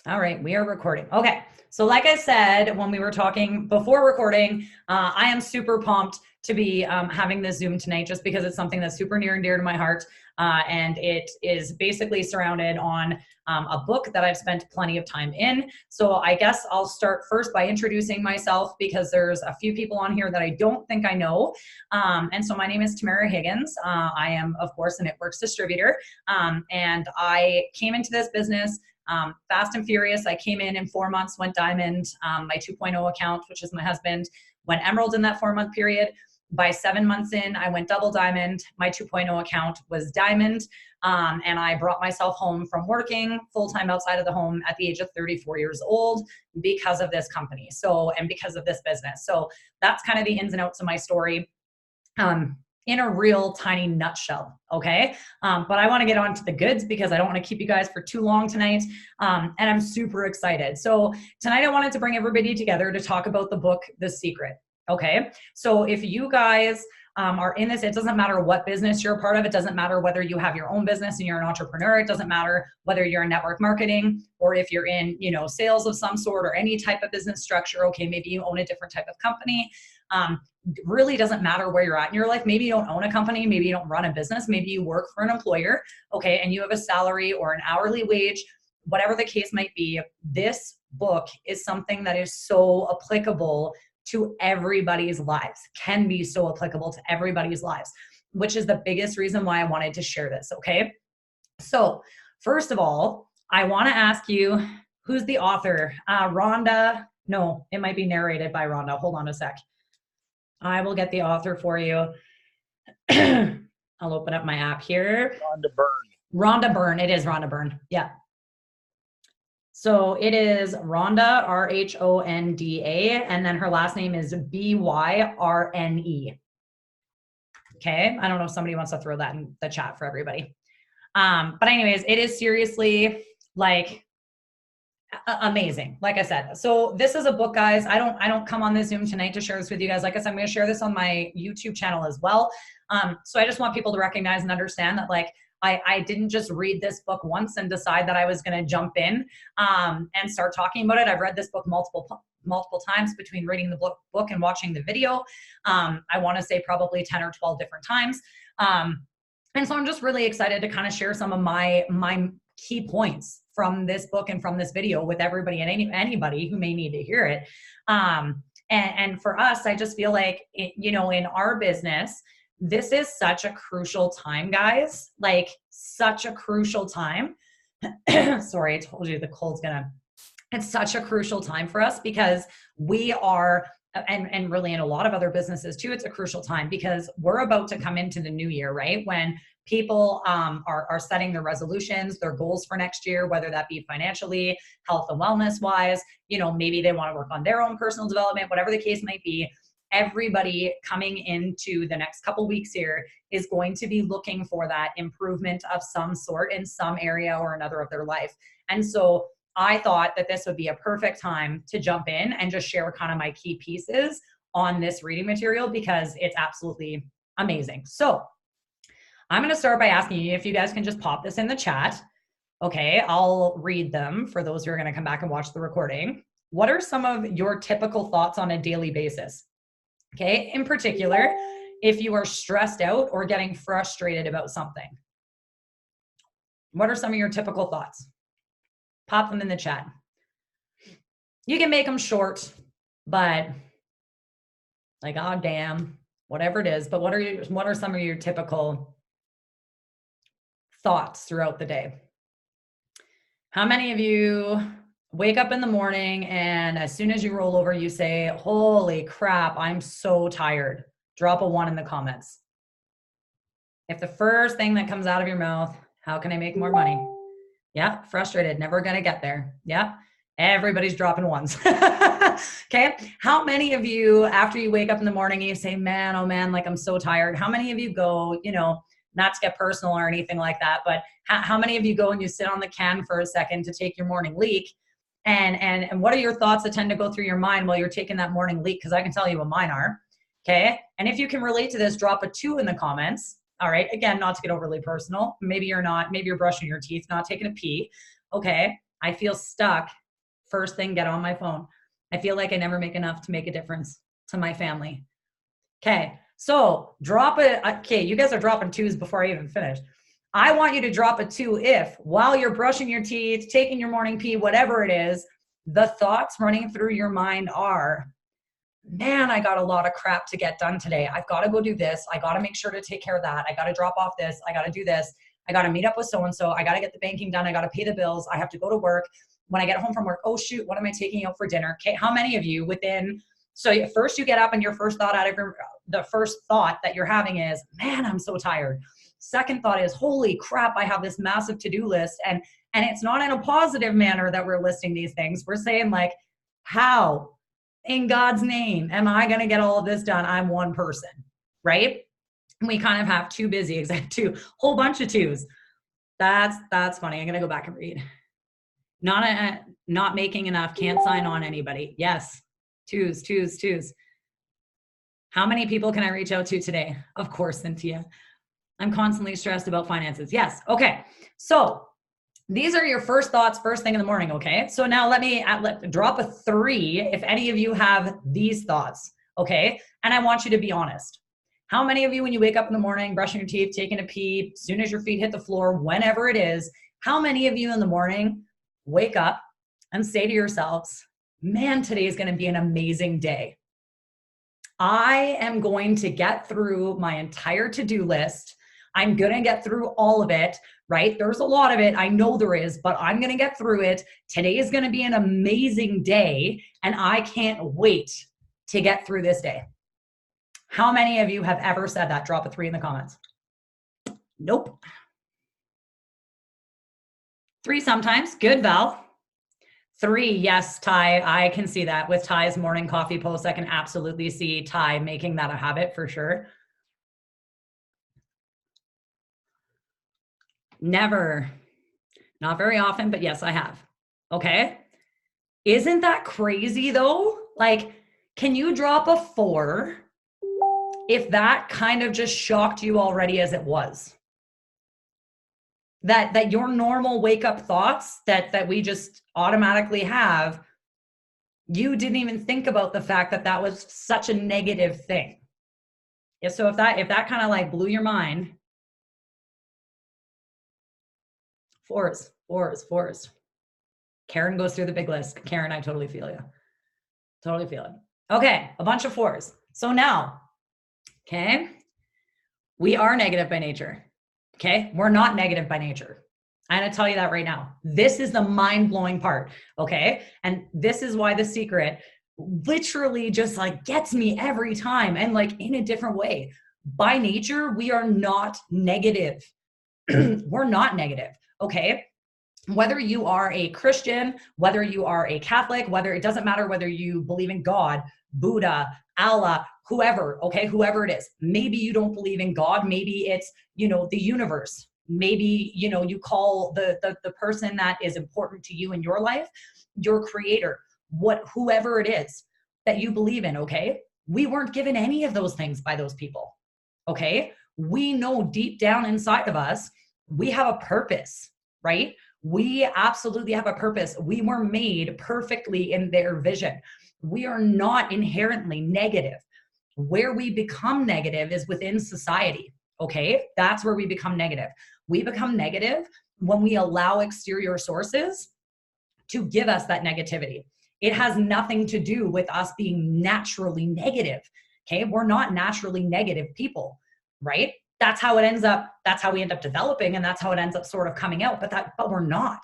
All right, we are recording. Okay, so like I said when we were talking before recording, I am super pumped to be having this Zoom tonight just because it's something that's super near and dear to my heart. And it is basically surrounded on a book that I've spent plenty of time in. So I guess I'll start first by introducing myself because there's a few people on here that I don't think I know. And so my name is Tamara Higgins. I am, of course, a Knitworks distributor. And I came into this business fast and furious. I came in 4 months, went diamond. My 2.0 account, which is my husband, went emerald in that 4-month period. By 7 months in, I went double diamond. My 2.0 account was diamond. And I brought myself home from working full-time outside of the home at the age of 34 years old because of this company. And because of this business. So that's kind of the ins and outs of my story. In a real tiny nutshell, okay? But I want to get on to the goods because I don't want to keep you guys for too long tonight, and I'm super excited. So tonight I wanted to bring everybody together to talk about the book, The Secret, okay? So if you guys are in this, it doesn't matter what business you're a part of. It doesn't matter whether you have your own business and you're an entrepreneur. It doesn't matter whether you're in network marketing or if you're in, sales of some sort or any type of business structure. Okay, maybe you own a different type of company. Really doesn't matter where you're at in your life. Maybe you don't own a company. Maybe you don't run a business. Maybe you work for an employer, okay, and you have a salary or an hourly wage, whatever the case might be. This book is something that is so applicable to everybody's lives, can be so applicable to everybody's lives, which is the biggest reason why I wanted to share this, okay? So first of all, I want to ask you, who's the author? Rhonda, no, it might be narrated by Rhonda. Hold on a sec. I will get the author for you. I'll open up my app here. Rhonda Byrne. Rhonda Byrne. It is Rhonda Byrne. Yeah. So it is Rhonda, Rhonda, and then her last name is Byrne. Okay. I don't know if somebody wants to throw that in the chat for everybody. But anyways, it is seriously like amazing. Like I said, so this is a book, guys. I don't come on this Zoom tonight to share this with you guys. Like I said, I'm going to share this on my YouTube channel as well. So I just want people to recognize and understand that, like, I didn't just read this book once and decide that I was going to jump in and start talking about it. I've read this book multiple times between reading the book and watching the video. I want to say probably 10 or 12 different times. And so I'm just really excited to kind of share some of my key points from this book and from this video with everybody and anybody who may need to hear it. And for us, I just feel like, in our business, this is such a crucial time, guys, like such a crucial time. Sorry, I told you the cold's it's such a crucial time for us because we are, and really in a lot of other businesses too, it's a crucial time because we're about to come into the new year, right? When people are setting their resolutions, their goals for next year, whether that be financially, health and wellness wise, maybe they want to work on their own personal development, whatever the case might be. Everybody coming into the next couple weeks here is going to be looking for that improvement of some sort in some area or another of their life. And so I thought that this would be a perfect time to jump in and just share kind of my key pieces on this reading material because it's absolutely amazing. So I'm going to start by asking you if you guys can just pop this in the chat. Okay, I'll read them for those who are going to come back and watch the recording. What are some of your typical thoughts on a daily basis? Okay, in particular, if you are stressed out or getting frustrated about something. What are some of your typical thoughts? Pop them in the chat. You can make them short, but like, oh damn, whatever it is. But what are some of your typical thoughts throughout the day? How many of you wake up in the morning and as soon as you roll over, you say, holy crap, I'm so tired? Drop a 1 in the comments. If the first thing that comes out of your mouth, how can I make more money? Yeah, frustrated, never gonna get there. Yeah, everybody's dropping 1s. Okay, how many of you, after you wake up in the morning, you say, man, oh man, like I'm so tired. How many of you go, not to get personal or anything like that, but how many of you go and you sit on the can for a second to take your morning leak? And what are your thoughts that tend to go through your mind while you're taking that morning leak? Because I can tell you what mine are. Okay, and if you can relate to this, drop a 2 in the comments. All right, again, not to get overly personal. Maybe you're not, maybe you're brushing your teeth, not taking a pee. Okay, I feel stuck. First thing, get on my phone. I feel like I never make enough to make a difference to my family. Okay, so drop it. Okay, you guys are dropping 2s before I even finish. I want you to drop a 2 if, while you're brushing your teeth, taking your morning pee, whatever it is, the thoughts running through your mind are, man, I got a lot of crap to get done today. I've got to go do this. I got to make sure to take care of that. I got to drop off this. I got to do this. I got to meet up with so-and-so. I got to get the banking done. I got to pay the bills. I have to go to work. When I get home from work, oh shoot, what am I taking out for dinner? Okay, how many of you so first you get up and your first thought the first thought that you're having is, man, I'm so tired. Second thought is, holy crap, I have this massive to-do list. And it's not in a positive manner that we're listing these things. We're saying like, how in God's name am I going to get all of this done? I'm one person, right? We kind of have too busy, exactly, whole bunch of 2s. That's funny. I'm going to go back and read. Not making enough, can't sign on anybody. Yes. 2s. How many people can I reach out to today? Of course, Cynthia. I'm constantly stressed about finances. Yes. Okay. So these are your first thoughts, first thing in the morning. Okay. So now let me drop a 3 if any of you have these thoughts. Okay. And I want you to be honest. How many of you, when you wake up in the morning, brushing your teeth, taking a pee, as soon as your feet hit the floor, whenever it is, how many of you in the morning wake up and say to yourselves, man, today is going to be an amazing day. I am going to get through my entire to-do list. I'm going to get through all of it, right? There's a lot of it. I know there is, but I'm going to get through it. Today is going to be an amazing day, and I can't wait to get through this day. How many of you have ever said that? Drop a 3 in the comments. Nope. 3 sometimes. Good, Val. 3, yes, Ty, I can see that. With Ty's morning coffee post, I can absolutely see Ty making that a habit for sure. Never. Not very often, but yes, I have. Okay. Isn't that crazy though? Like, can you drop a 4 if that kind of just shocked you already as it was? That your normal wake up thoughts that we just automatically have, you didn't even think about the fact that that was such a negative thing. Yeah, so if that kind of like blew your mind, 4s. Karen goes through the big list. Karen, I totally feel you. Totally feel it. Okay, a bunch of 4s. So now, okay, we are negative by nature. Okay, we're not negative by nature. I'm going to tell you that right now. This is the mind-blowing part, okay? And this is why The Secret literally just like gets me every time, and like in a different way. By nature, we are not negative. We're not negative, okay? Whether you are a Christian, whether you are a Catholic, it doesn't matter whether you believe in God, Buddha, Allah, whoever, okay, whoever it is. Maybe you don't believe in God. Maybe it's, the universe. Maybe, you call the person that is important to you in your life, your creator, whoever it is that you believe in, okay? We weren't given any of those things by those people, okay? We know deep down inside of us, we have a purpose, right? We absolutely have a purpose. We were made perfectly in their vision. We are not inherently negative. Where we become negative is within society, okay? That's where we become negative. We become negative when we allow exterior sources to give us that negativity. It has nothing to do with us being naturally negative, okay? We're not naturally negative people, right? That's how we end up developing, and that's how it ends up sort of coming out, but we're not.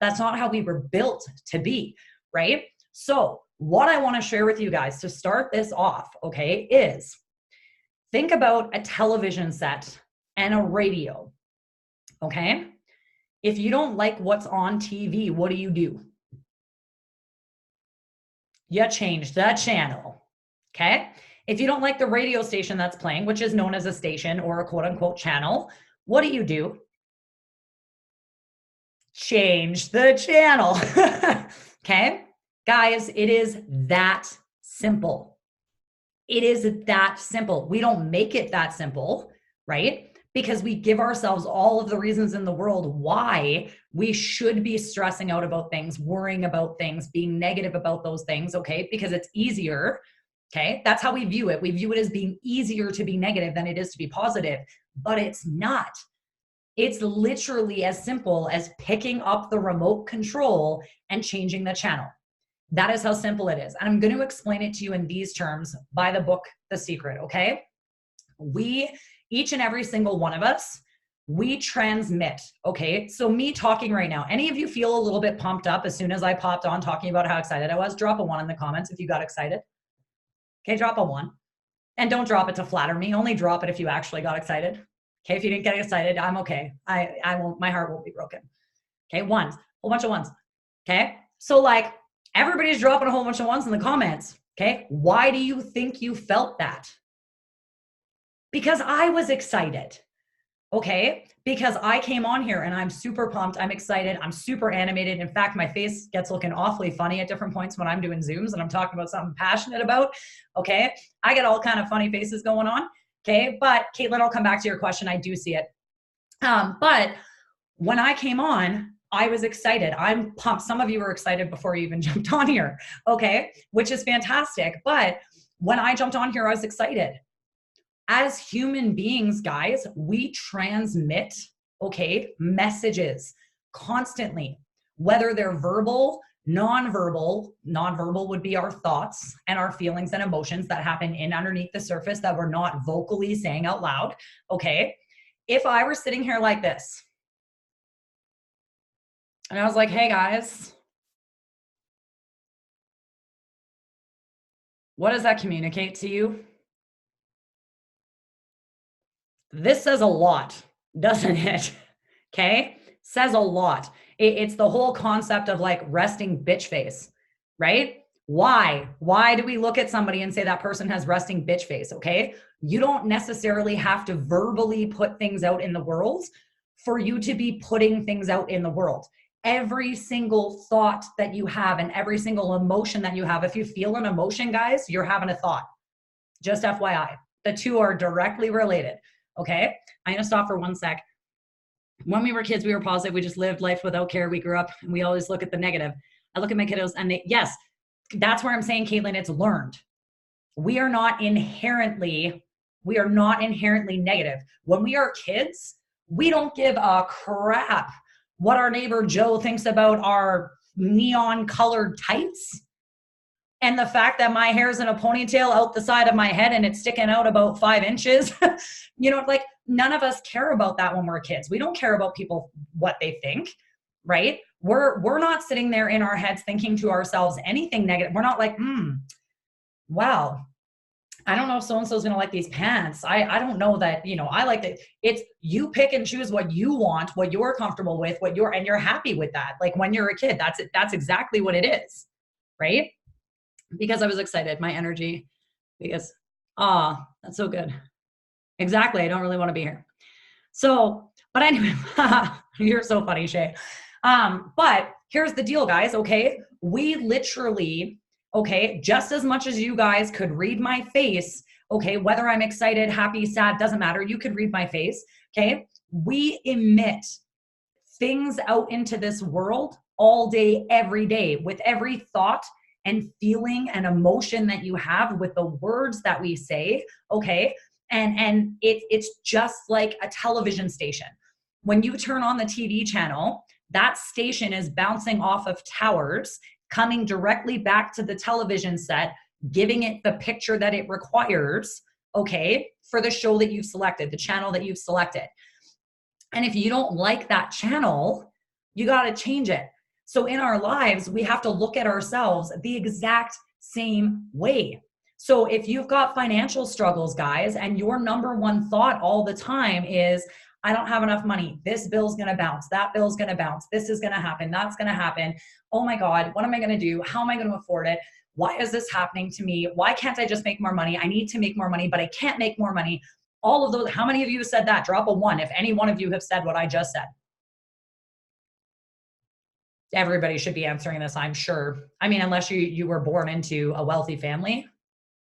That's not how we were built to be, right? So what I want to share with you guys to start this off, okay, is think about a television set and a radio, okay? If you don't like what's on TV, what do? You change the channel, okay? If you don't like the radio station that's playing, which is known as a station or a quote unquote channel, what do? Change the channel, okay? Guys, it is that simple. It is that simple. We don't make it that simple, right? because we give ourselves all of the reasons in the world why we should be stressing out about things, worrying about things, being negative about those things, okay? Because it's easier, okay? That's how we view it. We view it as being easier to be negative than it is to be positive, but it's not. It's literally as simple as picking up the remote control and changing the channel. That is how simple it is. And I'm going to explain it to you in these terms by the book, The Secret, okay? We, each and every single one of us, we transmit, okay? So me talking right now, any of you feel a little bit pumped up as soon as I popped on talking about how excited I was? Drop a 1 in the comments if you got excited. Okay, drop a 1. And don't drop it to flatter me. Only drop it if you actually got excited. Okay, if you didn't get excited, I'm okay. I won't, my heart won't be broken. Okay, 1s, whole bunch of 1s. Okay, so like everybody's dropping a whole bunch of 1s in the comments. Okay, why do you think you felt that? Because I was excited. Okay, because I came on here and I'm super pumped. I'm excited. I'm super animated. In fact, my face gets looking awfully funny at different points when I'm doing Zooms and I'm talking about something I'm passionate about. Okay, I get all kind of funny faces going on. Okay, but Caitlin, I'll come back to your question. I do see it. But when I came on, I was excited. I'm pumped. Some of you were excited before you even jumped on here. Okay, which is fantastic. But when I jumped on here, I was excited. As human beings, guys, we transmit, okay, messages constantly, whether they're verbal, nonverbal. Nonverbal would be our thoughts and our feelings and emotions that happen in underneath the surface that we're not vocally saying out loud, okay? If I were sitting here like this, and I was like, hey guys, what does that communicate to you? This says a lot, doesn't it? Okay, says a lot. It's the whole concept of like resting bitch face, right? Why do we look at somebody and say that person has resting bitch face? Okay, you don't necessarily have to verbally put things out in the world for you to be putting things out in the world. Every single thought that you have and every single emotion that you have, if you feel an emotion, guys, you're having a thought. Just FYI, the two are directly related. Okay, I'm gonna stop for 1 sec. When we were kids, we were positive. We just lived life without care. We grew up and we always look at the negative. I look at my kiddos and they, yes, that's where I'm saying, Caitlin, it's learned. We are not inherently negative. When we are kids, we don't give a crap what our neighbor Joe thinks about our neon colored tights. And the fact that my hair's in a ponytail out the side of my head and it's sticking out about 5 inches, you know, like none of us care about that when we're kids. We don't care about people, what they think, right? We're not sitting there in our heads thinking to ourselves anything negative. We're not like, wow, I don't know if so-and-so is going to like these pants. I don't know that, you know, I like that. It's you pick and choose what you want, what you're comfortable with, and you're happy with that. Like when you're a kid, that's it. That's exactly what it is, right? Because I was excited, my energy, because, that's so good. Exactly. I don't really want to be here. So, but anyway, you're so funny, Shay. But here's the deal, guys. Okay. We literally, okay, just as much as you guys could read my face, okay, whether I'm excited, happy, sad, doesn't matter. You could read my face. Okay. We emit things out into this world all day, every day, with every thought and feeling and emotion that you have, with the words that we say, okay? And it's just like a television station. When you turn on the TV channel, that station is bouncing off of towers, coming directly back to the television set, giving it the picture that it requires, okay, for the show that you've selected, the channel that you've selected. And if you don't like that channel, you got to change it. So in our lives, we have to look at ourselves the exact same way. So if you've got financial struggles, guys, and your number one thought all the time is, I don't have enough money. This bill's going to bounce. That bill's going to bounce. This is going to happen. That's going to happen. Oh my God, what am I going to do? How am I going to afford it? Why is this happening to me? Why can't I just make more money? I need to make more money, but I can't make more money. All of those. How many of you have said that? Drop a 1 if any one of you have said what I just said. Everybody should be answering this, I'm sure. I mean, unless you were born into a wealthy family.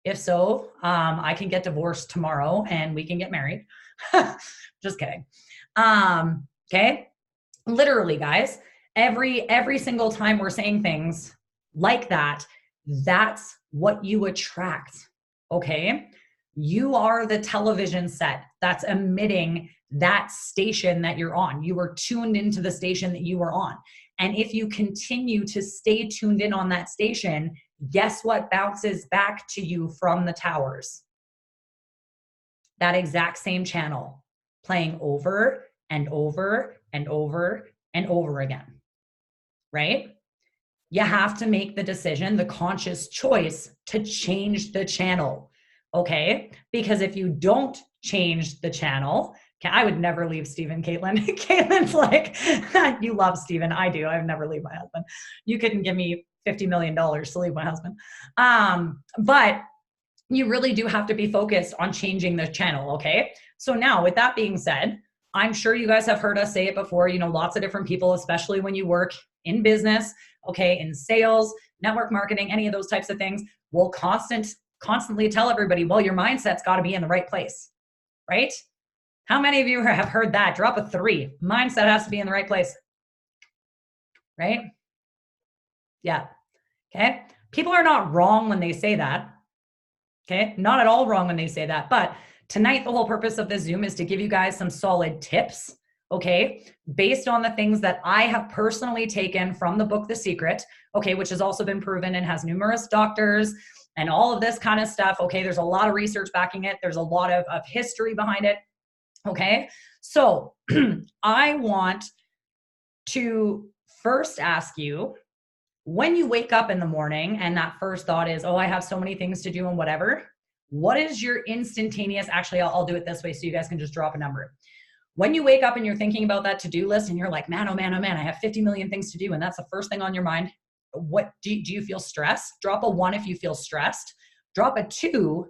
If so, I can get divorced tomorrow and we can get married. Just kidding. Okay. Literally, guys, every single time we're saying things like that, that's what you attract. Okay. You are the television set that's emitting that station that you're on. You are tuned into the station that you are on. And if you continue to stay tuned in on that station, guess what bounces back to you from the towers? That exact same channel playing over and over and over and over again, right? You have to make the decision, the conscious choice to change the channel, okay? Because if you don't change the channel, I would never leave Stephen, Caitlin. Caitlin's like, you love Stephen. I do. I would never leave my husband. You couldn't give me $50 million to leave my husband. But you really do have to be focused on changing the channel, okay? So now with that being said, I'm sure you guys have heard us say it before, you know, lots of different people, especially when you work in business, okay, in sales, network marketing, any of those types of things, will constantly tell everybody, well, your mindset's got to be in the right place, right? How many of you have heard that? Drop a 3. Mindset has to be in the right place, right? Yeah, okay? People are not wrong when they say that, okay? Not at all wrong when they say that, but tonight, the whole purpose of this Zoom is to give you guys some solid tips, okay, based on the things that I have personally taken from the book, The Secret, okay, which has also been proven and has numerous doctors and all of this kind of stuff, okay? There's a lot of research backing it. There's a lot of history behind it, okay? So I want to first ask you, when you wake up in the morning and that first thought is, oh, I have so many things to do and whatever, what is your instantaneous, actually, I'll do it this way so you guys can just drop a number. When you wake up and you're thinking about that to-do list and you're like, man, oh man, I have 50 million things to do. And that's the first thing on your mind. What do you feel stressed? Drop a 1 if you feel stressed. Drop a 2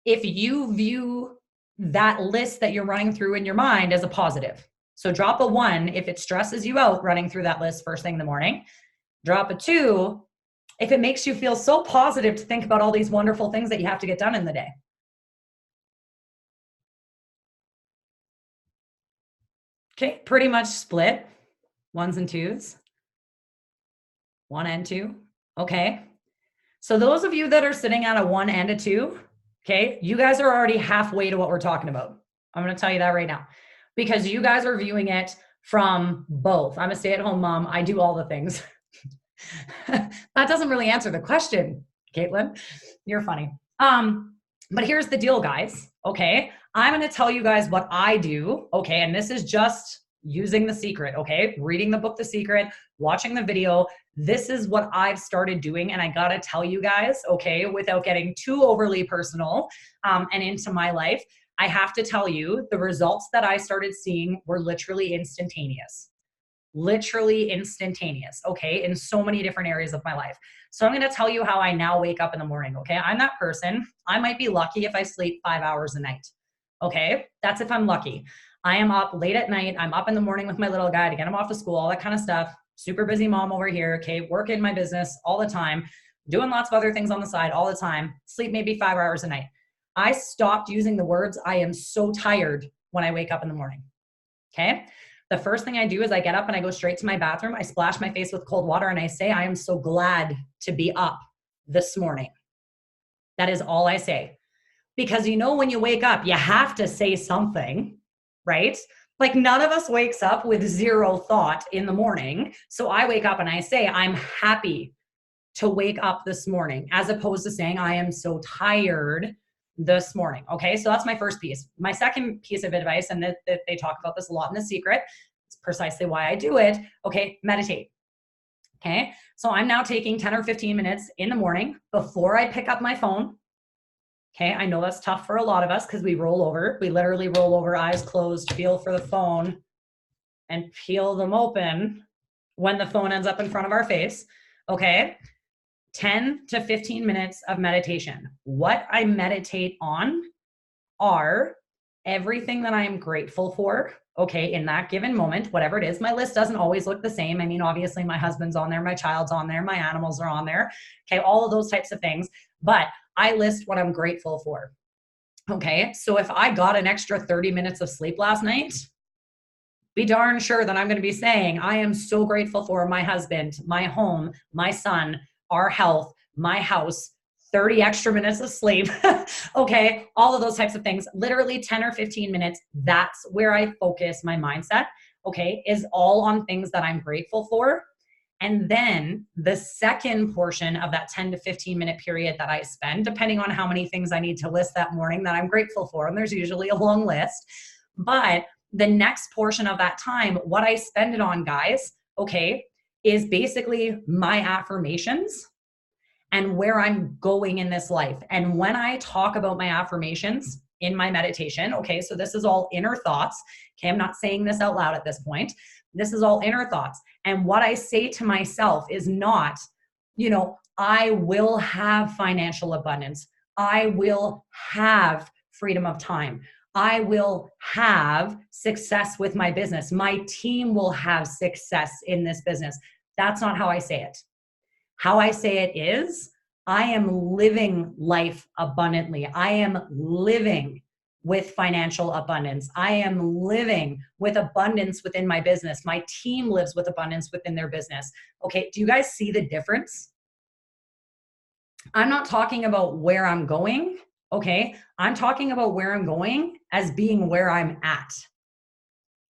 if you view that list that you're running through in your mind as a positive. So drop a 1 if it stresses you out running through that list first thing in the morning. Drop a 2 if it makes you feel so positive to think about all these wonderful things that you have to get done in the day. Okay, pretty much split 1s and 2s. 1 and 2. Okay. So those of you that are sitting at a 1 and a 2, okay, you guys are already halfway to what we're talking about. I'm going to tell you that right now, because you guys are viewing it from both. I'm a stay-at-home mom. I do all the things. That doesn't really answer the question, Caitlin. You're funny. But here's the deal, guys. Okay. I'm going to tell you guys what I do. Okay. And this is just using The Secret. Okay. Reading the book, The Secret, watching the video. This is what I've started doing. And I got to tell you guys, okay, without getting too overly personal and into my life, I have to tell you the results that I started seeing were literally instantaneous. Literally instantaneous, okay, in so many different areas of my life. So I'm going to tell you how I now wake up in the morning, okay? I'm that person. I might be lucky if I sleep 5 hours a night, okay? That's if I'm lucky. I am up late at night. I'm up in the morning with my little guy to get him off to school, all that kind of stuff. Super busy mom over here, okay? Work in my business all the time, doing lots of other things on the side all the time. Sleep maybe 5 hours a night. I stopped using the words, I am so tired, when I wake up in the morning, okay? The first thing I do is I get up and I go straight to my bathroom. I splash my face with cold water and I say, I am so glad to be up this morning. That is all I say. Because you know, when you wake up, you have to say something, right? Like none of us wakes up with zero thought in the morning. So I wake up and I say, I'm happy to wake up this morning, as opposed to saying, I am so tired this morning. Okay, so that's my first piece. My second piece of advice, and that they talk about this a lot in The Secret, it's precisely why I do it. Okay, meditate. Okay, so I'm now taking 10 or 15 minutes in the morning before I pick up my phone. Okay, I know that's tough for a lot of us because we roll over. We literally roll over, eyes closed, feel for the phone, and peel them open when the phone ends up in front of our face. Okay, 10 to 15 minutes of meditation. What I meditate on are everything that I am grateful for, okay, in that given moment, whatever it is. My list doesn't always look the same. I mean, obviously my husband's on there, my child's on there, my animals are on there, okay, all of those types of things. But I list what I'm grateful for. Okay. So if I got an extra 30 minutes of sleep last night, be darn sure that I'm going to be saying, I am so grateful for my husband, my home, my son, our health, my house, 30 extra minutes of sleep. Okay. All of those types of things, literally 10 or 15 minutes. That's where I focus my mindset. Okay. Is all on things that I'm grateful for. And then the second portion of that 10 to 15 minute period that I spend, depending on how many things I need to list that morning that I'm grateful for, and there's usually a long list, but the next portion of that time, what I spend it on, guys, okay, is basically my affirmations and where I'm going in this life. And when I talk about my affirmations in my meditation, okay, so this is all inner thoughts. Okay, I'm not saying this out loud at this point. This is all inner thoughts. And what I say to myself is not, I will have financial abundance. I will have freedom of time. I will have success with my business. My team will have success in this business. That's not how I say it. How I say it is, I am living life abundantly. I am living with financial abundance. I am living with abundance within my business. My team lives with abundance within their business. Okay, do you guys see the difference? I'm not talking about where I'm going. Okay, I'm talking about where I'm going as being where I'm at.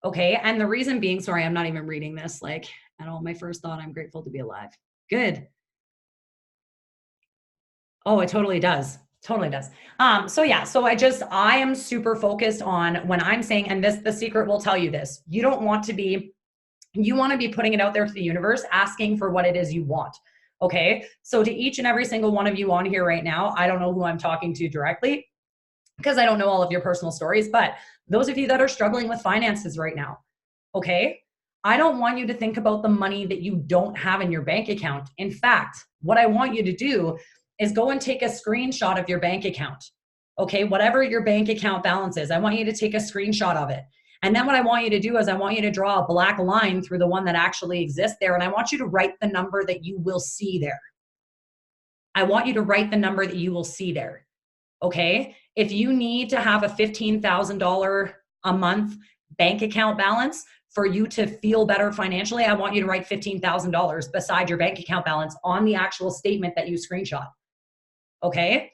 Okay, and the reason being, sorry, I'm not even reading this. Like, at all, my first thought, I'm grateful to be alive. Good. Oh, it totally does. Totally does. So yeah, so I am super focused on when I'm saying, and the secret will tell you this, you want to be putting it out there to the universe, asking for what it is you want. Okay. So to each and every single one of you on here right now, I don't know who I'm talking to directly because I don't know all of your personal stories, but those of you that are struggling with finances right now, okay, I don't want you to think about the money that you don't have in your bank account. In fact, what I want you to do is go and take a screenshot of your bank account. Okay, whatever your bank account balance is, I want you to take a screenshot of it. And then what I want you to do is I want you to draw a black line through the one that actually exists there. And I want you to write the number that you will see there. I want you to write the number that you will see there. Okay, if you need to have a $15,000 a month bank account balance for you to feel better financially, I want you to write $15,000 beside your bank account balance on the actual statement that you screenshot. Okay,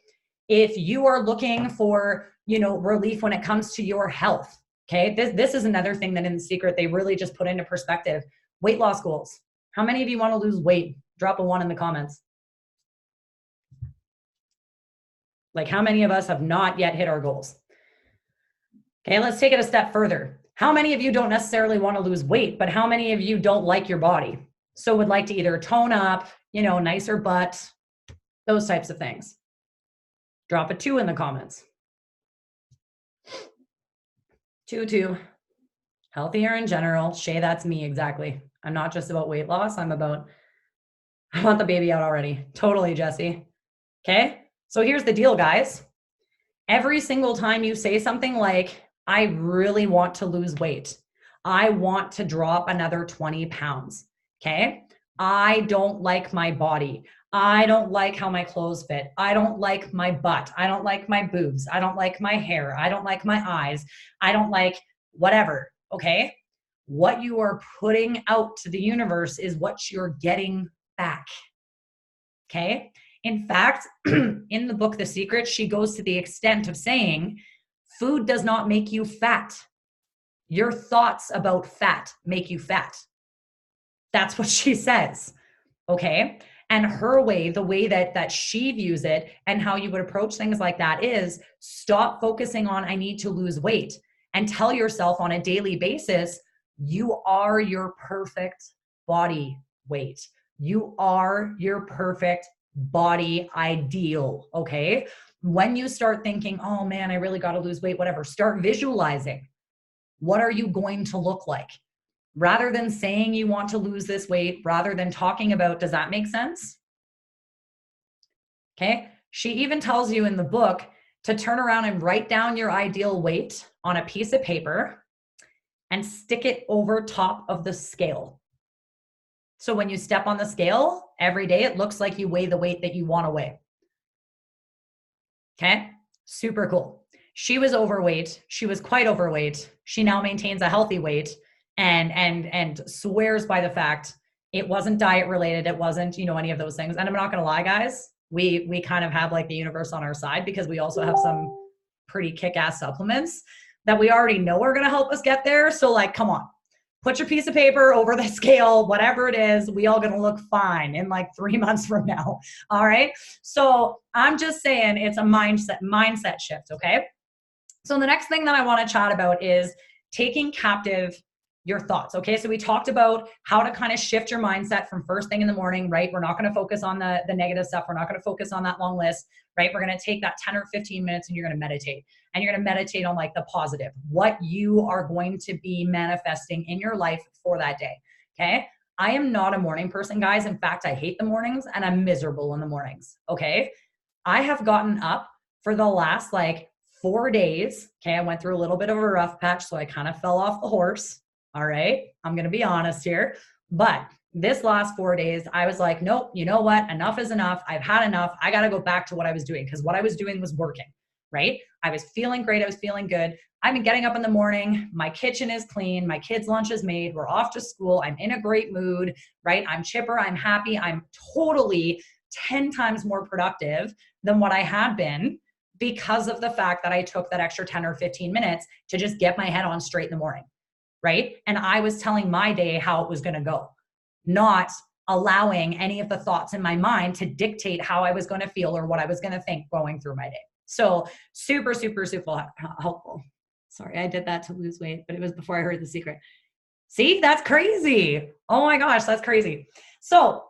if you are looking for relief when it comes to your health, okay, this is another thing that in The Secret they really just put into perspective. Weight loss goals. How many of you want to lose weight? Drop a 1 in the comments. Like, how many of us have not yet hit our goals? Okay, let's take it a step further. How many of you don't necessarily want to lose weight, but how many of you don't like your body? So would like to either tone up, nicer butt, those types of things. Drop a 2 in the comments. 2. Healthier in general. Shay, that's me, exactly. I'm not just about weight loss. I want the baby out already. Totally, Jesse. Okay, so here's the deal, guys. Every single time you say something like, I really want to lose weight. I want to drop another 20 pounds. Okay, I don't like my body. I don't like how my clothes fit. I don't like my butt. I don't like my boobs. I don't like my hair. I don't like my eyes. I don't like whatever. Okay, what you are putting out to the universe is what you're getting back. Okay. In fact, in the book, The Secret, she goes to the extent of saying, food does not make you fat. Your thoughts about fat make you fat. That's what she says. Okay. And her way, the way that she views it and how you would approach things like that is stop focusing on, I need to lose weight, and tell yourself on a daily basis, you are your perfect body weight. You are your perfect body ideal. Okay. When you start thinking, oh man, I really got to lose weight, whatever, start visualizing. What are you going to look like? Rather than saying you want to lose this weight, rather than talking about, does that make sense? Okay. She even tells you in the book to turn around and write down your ideal weight on a piece of paper and stick it over top of the scale. So when you step on the scale every day, it looks like you weigh the weight that you want to weigh. Okay. Super cool. She was overweight. She was quite overweight. She now maintains a healthy weight and swears by the fact it wasn't diet related. It wasn't, any of those things. And I'm not going to lie, guys. We kind of have like the universe on our side because we also have some pretty kick-ass supplements that we already know are going to help us get there. So like, come on, put your piece of paper over the scale, whatever it is, we all going to look fine in like 3 months from now. All right. So I'm just saying it's a mindset shift. Okay. So the next thing that I want to chat about is taking captive your thoughts. Okay. So we talked about how to kind of shift your mindset from first thing in the morning, right? We're not going to focus on the negative stuff. We're not going to focus on that long list, right? We're going to take that 10 or 15 minutes and you're going to meditate, and you're going to meditate on like the positive, what you are going to be manifesting in your life for that day. Okay. I am not a morning person, guys. In fact, I hate the mornings and I'm miserable in the mornings. Okay. I have gotten up for the last like 4 days. Okay. I went through a little bit of a rough patch, so I kind of fell off the horse. All right. I'm going to be honest here. But this last 4 days, I was like, nope, you know what? Enough is enough. I've had enough. I got to go back to what I was doing, because what I was doing was working, right? I was feeling great. I was feeling good. I've been getting up in the morning. My kitchen is clean. My kids' lunch is made. We're off to school. I'm in a great mood, right? I'm chipper. I'm happy. I'm totally 10 times more productive than what I had been, because of the fact that I took that extra 10 or 15 minutes to just get my head on straight in the morning. Right? And I was telling my day how it was going to go, not allowing any of the thoughts in my mind to dictate how I was going to feel or what I was going to think going through my day. So super, super, super helpful. Sorry, I did that to lose weight, but it was before I heard the secret. See, that's crazy. Oh my gosh, that's crazy. So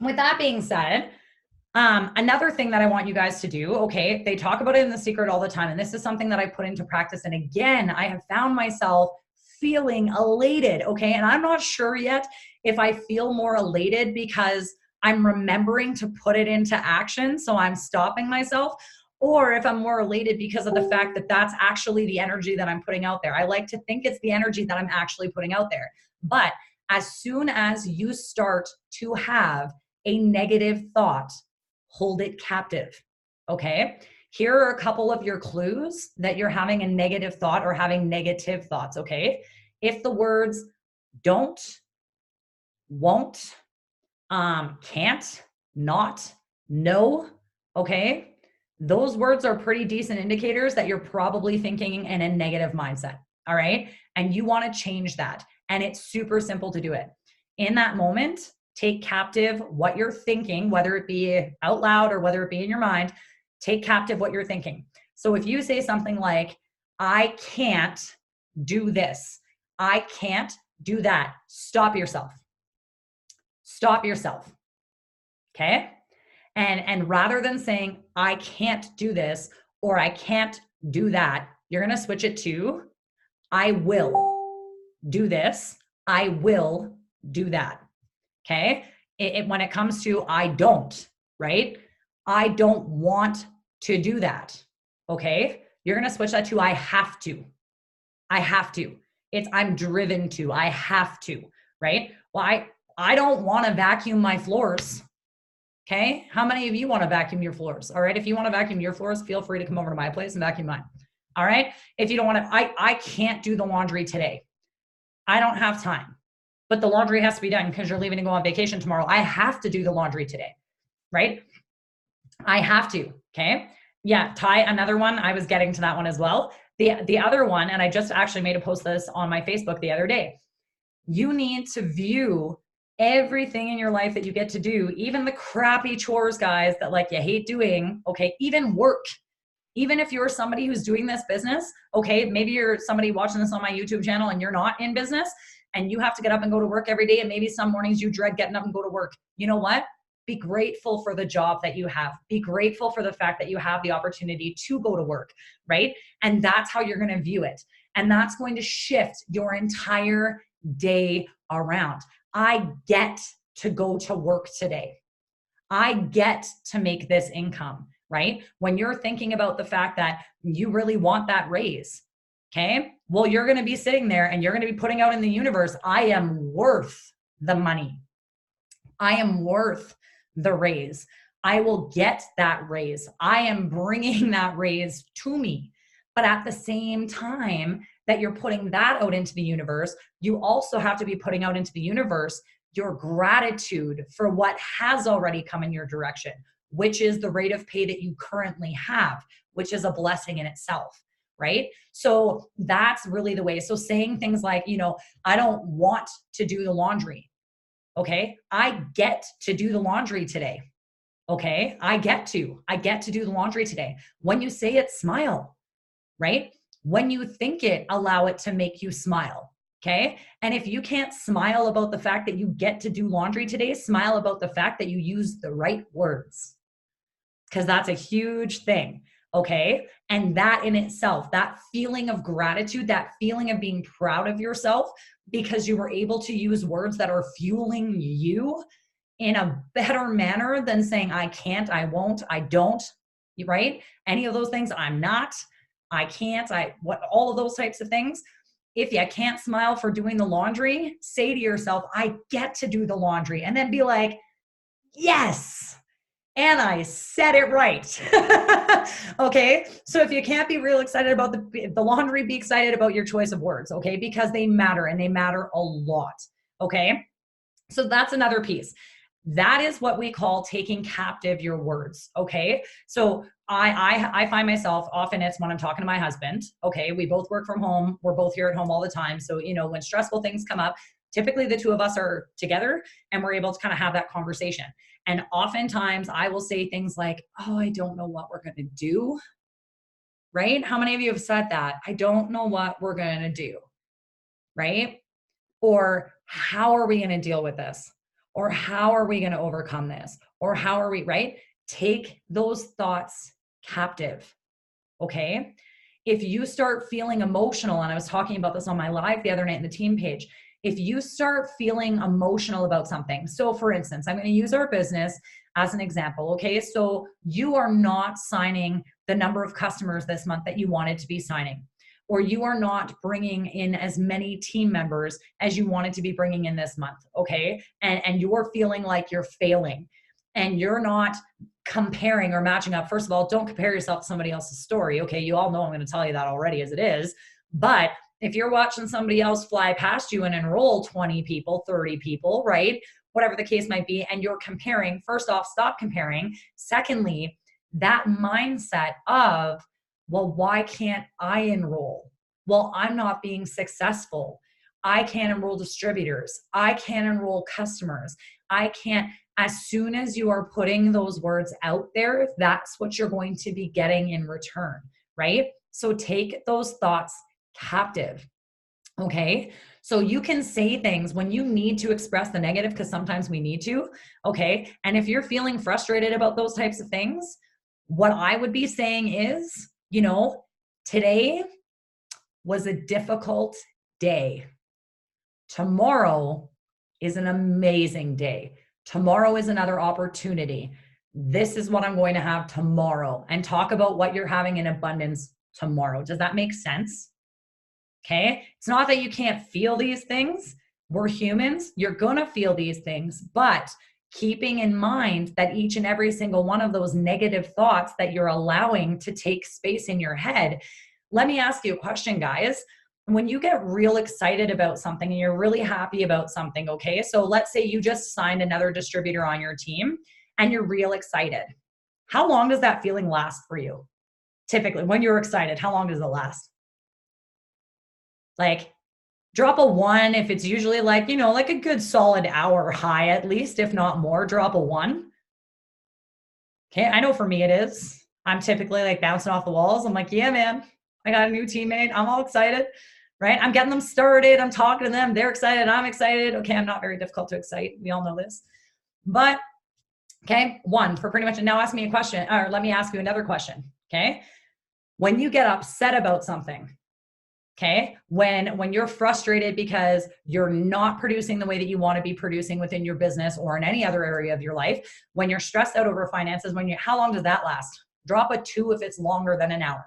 with that being said, another thing that I want you guys to do, okay, they talk about it in The Secret all the time, and this is something that I put into practice. And again, I have found myself feeling elated, okay? And I'm not sure yet if I feel more elated because I'm remembering to put it into action, so I'm stopping myself, or if I'm more elated because of the fact that that's actually the energy that I'm putting out there. I like to think it's the energy that I'm actually putting out there. But as soon as you start to have a negative thought, hold it captive, okay? Here are a couple of your clues that you're having a negative thought or having negative thoughts, okay? If the words don't, won't, can't, not, no, okay? Those words are pretty decent indicators that you're probably thinking in a negative mindset, all right? And you want to change that. And it's super simple to do it. In that moment, take captive what you're thinking, whether it be out loud or whether it be in your mind. Take captive what you're thinking. So if you say something like, I can't do this, I can't do that, stop yourself. Stop yourself. Okay? And rather than saying, I can't do this or I can't do that, you're going to switch it to, I will do this, I will do that. Okay? When it comes to I don't, right? I don't want to do that. Okay? You're going to switch that to I have to. I have to. It's I'm driven to. I have to, right? Well, I don't want to vacuum my floors. Okay? How many of you want to vacuum your floors? All right? If you want to vacuum your floors, feel free to come over to my place and vacuum mine. All right? If you don't want to, I can't do the laundry today. I don't have time. But the laundry has to be done because you're leaving to go on vacation tomorrow. I have to do the laundry today, right? I have to, okay? Yeah, Ty, another one, I was getting to that one as well. The other one, and I just actually made a post this on my Facebook the other day. You need to view everything in your life that you get to do, even the crappy chores, guys, that like you hate doing, okay? Even work. Even if you're somebody who's doing this business, okay, maybe you're somebody watching this on my YouTube channel and you're not in business and you have to get up and go to work every day, and maybe some mornings you dread getting up and go to work. You know what? Be grateful for the job that you have. Be grateful for the fact that you have the opportunity to go to work, right? And that's how you're going to view it. And that's going to shift your entire day around. I get to go to work today. I get to make this income, right? When you're thinking about the fact that you really want that raise, okay? Well, you're going to be sitting there and you're going to be putting out in the universe, I am worth the money. I am worth the raise. I will get that raise. I am bringing that raise to me. But at the same time that you're putting that out into the universe, you also have to be putting out into the universe your gratitude for what has already come in your direction, which is the rate of pay that you currently have, which is a blessing in itself, right? So that's really the way. So saying things like, I don't want to do the laundry. Okay. I get to do the laundry today. Okay. I get to do the laundry today. When you say it, smile, right? When you think it, allow it to make you smile. Okay. And if you can't smile about the fact that you get to do laundry today, smile about the fact that you use the right words, because that's a huge thing. Okay. And that in itself, that feeling of gratitude, that feeling of being proud of yourself because you were able to use words that are fueling you in a better manner than saying, I can't, I won't, I don't, right? Any of those things, I'm not, I can't, all of those types of things. If you can't smile for doing the laundry, say to yourself, I get to do the laundry, and then be like, yes. And I said it right. Okay. So if you can't be real excited about the laundry, be excited about your choice of words. Okay. Because they matter, and they matter a lot. Okay. So that's another piece. That is what we call taking captive your words. Okay. So I find myself often, it's when I'm talking to my husband. Okay. We both work from home. We're both here at home all the time. So, when stressful things come up, typically the two of us are together and we're able to kind of have that conversation. And oftentimes I will say things like, oh, I don't know what we're going to do. Right? How many of you have said that? I don't know what we're going to do. Right? Or how are we going to deal with this? Or how are we going to overcome this? Or how are we, right? Take those thoughts captive. Okay. If you start feeling emotional, and I was talking about this on my live the other night in the team page, if you start feeling emotional about something, so for instance, I'm going to use our business as an example. Okay. So you are not signing the number of customers this month that you wanted to be signing, or you are not bringing in as many team members as you wanted to be bringing in this month. Okay. And you're feeling like you're failing and you're not comparing or matching up. First of all, don't compare yourself to somebody else's story. Okay. You all know I'm going to tell you that already as it is. But if you're watching somebody else fly past you and enroll 20 people, 30 people, right? Whatever the case might be, and you're comparing, first off, stop comparing. Secondly, that mindset of, well, why can't I enroll? Well, I'm not being successful. I can't enroll distributors. I can't enroll customers. I can't. As soon as you are putting those words out there, that's what you're going to be getting in return, right? So take those thoughts captive. Okay. So you can say things when you need to express the negative, because sometimes we need to. Okay. And if you're feeling frustrated about those types of things, what I would be saying is, today was a difficult day. Tomorrow is an amazing day. Tomorrow is another opportunity. This is what I'm going to have tomorrow, and talk about what you're having in abundance tomorrow. Does that make sense? Okay. It's not that you can't feel these things. We're humans. You're going to feel these things, but keeping in mind that each and every single one of those negative thoughts that you're allowing to take space in your head. Let me ask you a question, guys. When you get real excited about something and you're really happy about something, okay? So let's say you just signed another distributor on your team and you're real excited. How long does that feeling last for you? Typically, when you're excited, how long does it last? Like, drop a 1 if it's usually like, like a good solid hour high, at least, if not more. Drop a 1. Okay, I know for me it is. I'm typically like bouncing off the walls. I'm like, yeah, man, I got a new teammate. I'm all excited, right? I'm getting them started. I'm talking to them. They're excited. I'm excited. Okay, I'm not very difficult to excite. We all know this. But, okay, 1 for pretty much. And now ask me a question, or let me ask you another question, okay? When you get upset about something, okay, when you're frustrated because you're not producing the way that you want to be producing within your business or in any other area of your life, when you're stressed out over finances, how long does that last? Drop a 2 if it's longer than an hour.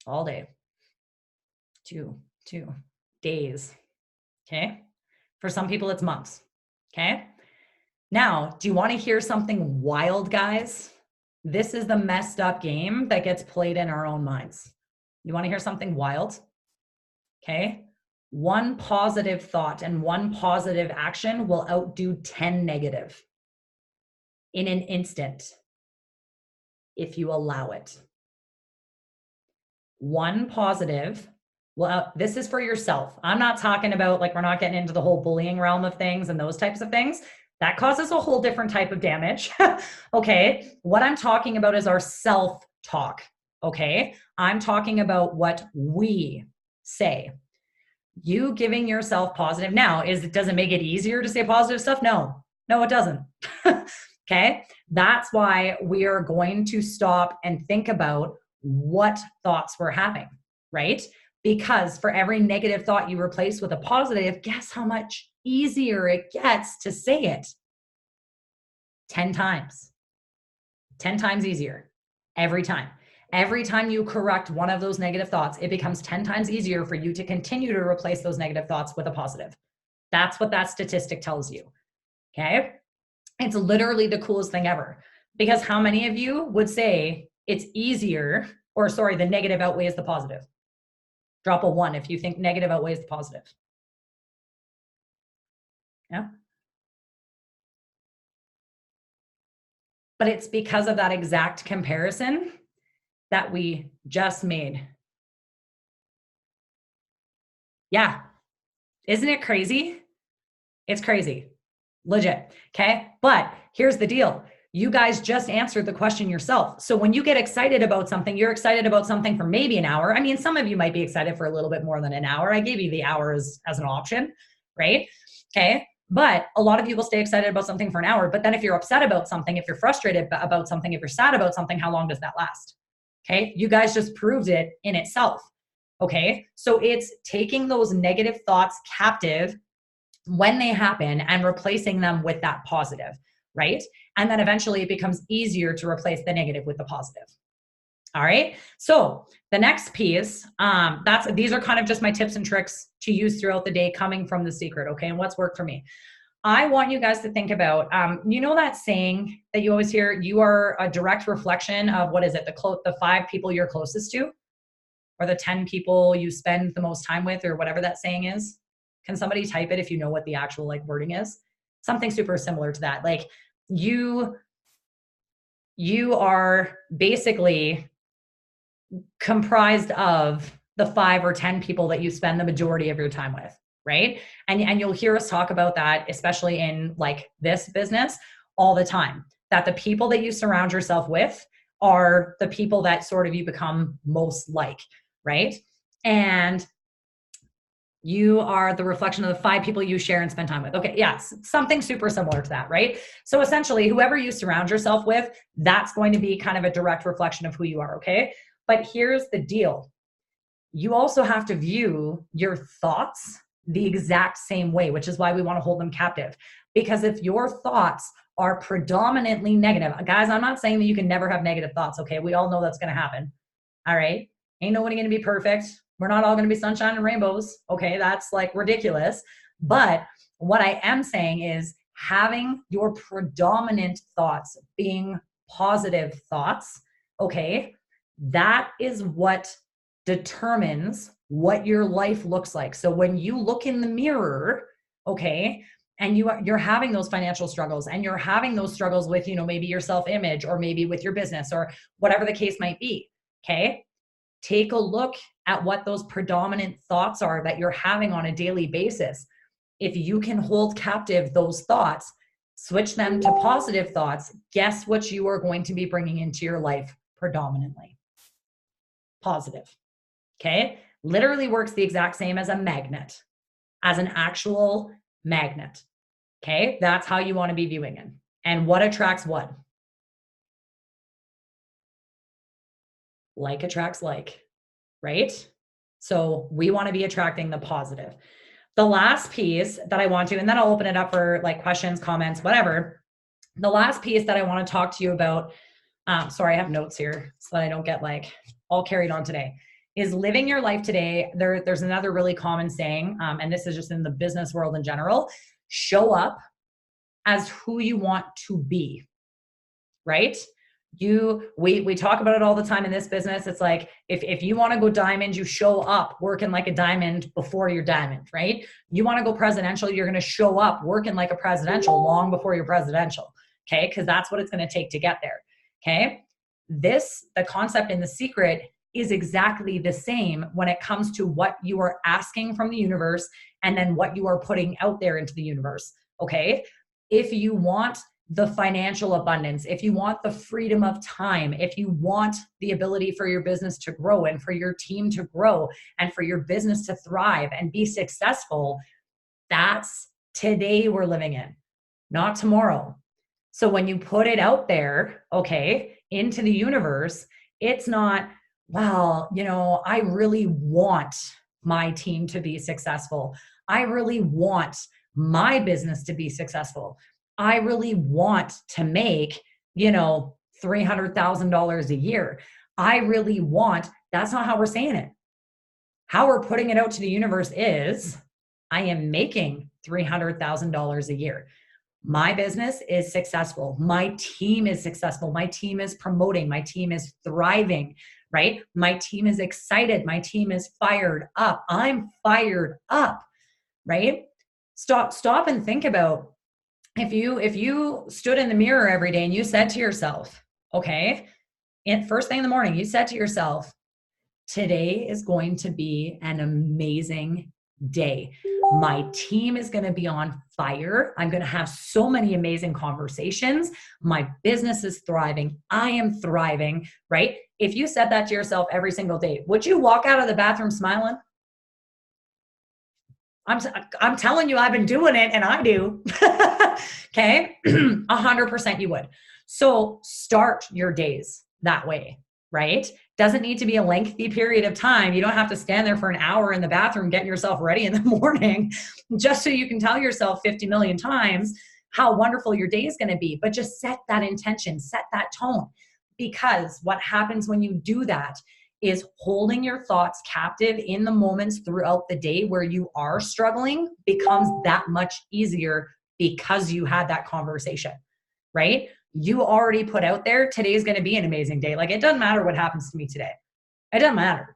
All day. 2 days. Okay. For some people, it's months. Okay. Now, do you want to hear something wild, guys? this is the messed up game that gets played in our own minds. You want to hear something wild? Okay. One positive thought and one positive action will outdo 10 negative in an instant if you allow it. One positive, well, this is for yourself. I'm not talking about, like, we're not getting into the whole bullying realm of things and those types of things. That causes a whole different type of damage. Okay. What I'm talking about is our self-talk. Okay. I'm talking about what we say. You giving yourself positive now does it make it easier to say positive stuff? No, it doesn't. Okay. That's why we are going to stop and think about what thoughts we're having, right? Because for every negative thought you replace with a positive, guess how much easier it gets to say it? 10 times. 10 times easier every time. Every time you correct one of those negative thoughts, it becomes 10 times easier for you to continue to replace those negative thoughts with a positive. That's what that statistic tells you. Okay. It's literally the coolest thing ever, because how many of you would say it's easier, or sorry, the negative outweighs the positive? Drop a 1 if you think negative outweighs the positive. Yeah. But it's because of that exact comparison that we just made. Yeah. Isn't it crazy? It's crazy. Legit. Okay. But here's the deal. You guys just answered the question yourself. So when you get excited about something, you're excited about something for maybe an hour. I mean, some of you might be excited for a little bit more than an hour. I gave you the hour as an option, right? Okay. But a lot of you will stay excited about something for an hour. But then if you're upset about something, if you're frustrated about something, if you're sad about something, how long does that last? Okay. You guys just proved it in itself. Okay. So it's taking those negative thoughts captive when they happen and replacing them with that positive, right? And then eventually it becomes easier to replace the negative with the positive. All right. So the next piece, these are kind of just my tips and tricks to use throughout the day coming from The Secret. Okay. And what's worked for me. I want you guys to think about, you know, that saying that you always hear, you are a direct reflection of, what is it? The 5 people you're closest to, or the 10 people you spend the most time with, or whatever that saying is. Can somebody type it if you know what the actual wording is? Something super similar to that. Like you are basically comprised of the 5 or 10 people that you spend the majority of your time with, right? And you'll hear us talk about that, especially in like this business all the time, that the people that you surround yourself with are the people that sort of you become most like, right? And you are the reflection of the 5 people you share and spend time with. Okay, yes, something super similar to that, right? So essentially, whoever you surround yourself with, that's going to be kind of a direct reflection of who you are, okay? But here's the deal. You also have to view your thoughts the exact same way, which is why we want to hold them captive. Because if your thoughts are predominantly negative, guys, I'm not saying that you can never have negative thoughts, okay? We all know that's going to happen, all right? Ain't nobody going to be perfect. We're not all going to be sunshine and rainbows. Okay, that's like ridiculous. But what I am saying is having your predominant thoughts being positive thoughts, okay, that is what determines what your life looks like. So when you look in the mirror, okay, and you're having those financial struggles, and you're having those struggles with, maybe your self-image, or maybe with your business, or whatever the case might be, okay, take a look at what those predominant thoughts are that you're having on a daily basis. If you can hold captive those thoughts, switch them to positive thoughts, guess what you are going to be bringing into your life predominantly? Positive. Okay? Literally works the exact same as a magnet, as an actual magnet. Okay? That's how you want to be viewing it. And what attracts what? Like attracts like, right? So we want to be attracting the positive. The last piece that I want to, and then I'll open it up for like questions, comments, whatever. The last piece that I want to talk to you about, sorry, I have notes here so that I don't get like all carried on today, is living your life today. There's another really common saying, and this is just in the business world in general: show up as who you want to be, right? We talk about it all the time in this business. It's like, if you want to go diamond, you show up working like a diamond before you're diamond, right? You want to go presidential, you're going to show up working like a presidential long before you're presidential. Okay. Cause that's what it's going to take to get there. Okay. The concept in The Secret is exactly the same when it comes to what you are asking from the universe and then what you are putting out there into the universe. Okay. If you want the financial abundance, if you want the freedom of time, if you want the ability for your business to grow and for your team to grow and for your business to thrive and be successful, that's today we're living in, not tomorrow. So when you put it out there, okay, into the universe, it's not, well, I really want my team to be successful. I really want my business to be successful. I really want to make, $300,000 a year. I really want, that's not how we're saying it. How we're putting it out to the universe is, I am making $300,000 a year. My business is successful. My team is successful. My team is promoting. My team is thriving, right? My team is excited. My team is fired up. I'm fired up, right? Stop and think about, if you stood in the mirror every day and you said to yourself, okay, first thing in the morning, you said to yourself, today is going to be an amazing day. My team is going to be on fire. I'm going to have so many amazing conversations. My business is thriving. I am thriving, right? If you said that to yourself every single day, would you walk out of the bathroom smiling? I'm telling you, I've been doing it and I do. Okay. 100% you would. So start your days that way, right? Doesn't need to be a lengthy period of time. You don't have to stand there for an hour in the bathroom getting yourself ready in the morning just so you can tell yourself 50 million times how wonderful your day is going to be. But just set that intention, set that tone, because what happens when you do that is holding your thoughts captive in the moments throughout the day where you are struggling becomes that much easier because you had that conversation, right? You already put out there, today's going to be an amazing day. Like, it doesn't matter what happens to me today. It doesn't matter.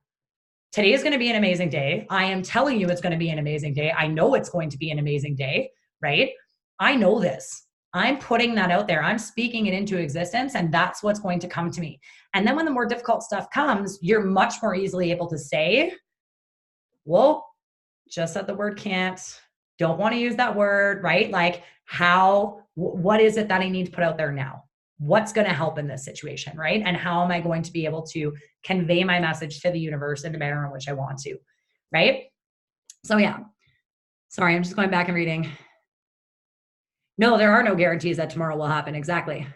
Today is going to be an amazing day. I am telling you it's going to be an amazing day. I know it's going to be an amazing day, right? I know this. I'm putting that out there. I'm speaking it into existence, and that's what's going to come to me. And then when the more difficult stuff comes, you're much more easily able to say, well, just said the word can't, don't want to use that word, right? Like, what is it that I need to put out there now? What's going to help in this situation, right? And how am I going to be able to convey my message to the universe in the manner in which I want to, right? So yeah, sorry, I'm just going back and reading. No, there are no guarantees that tomorrow will happen. Exactly.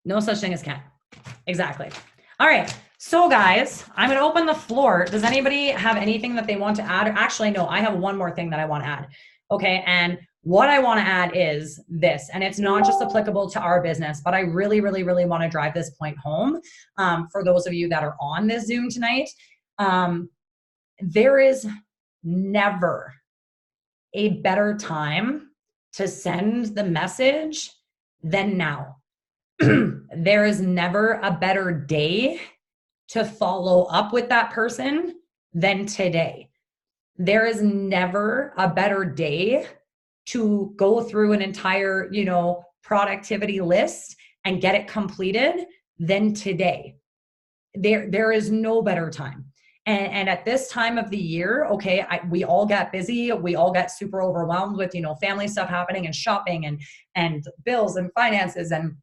No such thing as can. Exactly. All right. So guys, I'm going to open the floor. Does anybody have anything that they want to add? Actually, no, I have one more thing that I want to add. Okay. And what I want to add is this, and it's not just applicable to our business, but I really, really, really want to drive this point home for those of you that are on this Zoom tonight. There is never a better time to send the message than now. There is never a better day to follow up with that person than today. There is never a better day to go through an entire, productivity list and get it completed than today. There is no better time. And at this time of the year, okay, we all get busy. We all get super overwhelmed with, family stuff happening and shopping and bills and finances and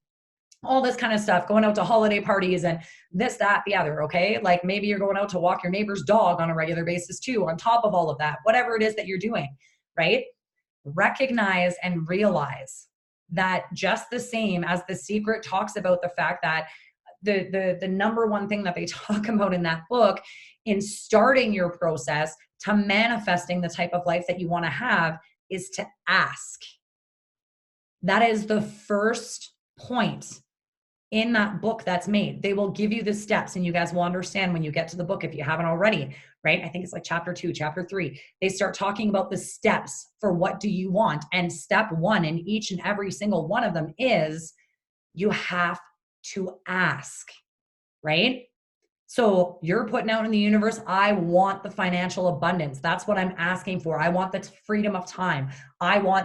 all this kind of stuff, going out to holiday parties and this, that, the other, okay? Like maybe you're going out to walk your neighbor's dog on a regular basis too, on top of all of that, whatever it is that you're doing, right? Recognize and realize that just the same as The Secret talks about the fact that the number one thing that they talk about in that book in starting your process to manifesting the type of life that you want to have is to ask. That is the first point in that book that's made. They will give you the steps, and you guys will understand when you get to the book if you haven't already, right? I think it's like chapter 2, chapter 3. They start talking about the steps for what do you want. And step 1 in each and every single one of them is You have to ask, right? So you're putting out in the universe, I want the financial abundance. That's what I'm asking for. I want the freedom of time.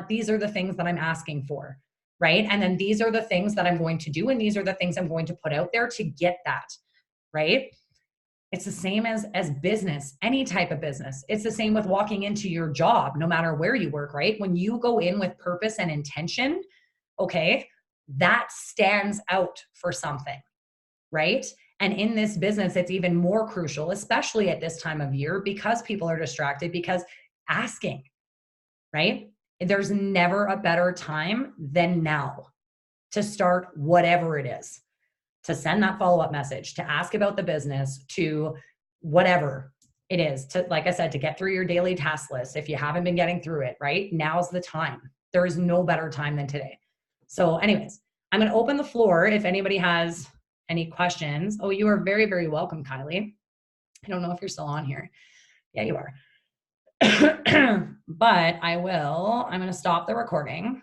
These are the things that I'm asking for, right? And then these are the things that I'm going to do. And these are the things I'm going to put out there to get that, right? It's the same as business, any type of business. It's the same with walking into your job, no matter where you work, right? When you go in with purpose and intention, okay, that stands out for something, right? And in this business, it's even more crucial, especially at this time of year, because people are distracted, because asking, right? There's never a better time than now to start whatever it is, to send that follow-up message, to ask about the business, to whatever it is, to, like I said, to get through your daily task list. If you haven't been getting through it, right? Now's the time. There is no better time than today. So anyways, I'm going to open the floor if anybody has any questions. Oh, you are very, very welcome, Kylie. I don't know if you're still on here. Yeah, you are. But I'm going to stop the recording.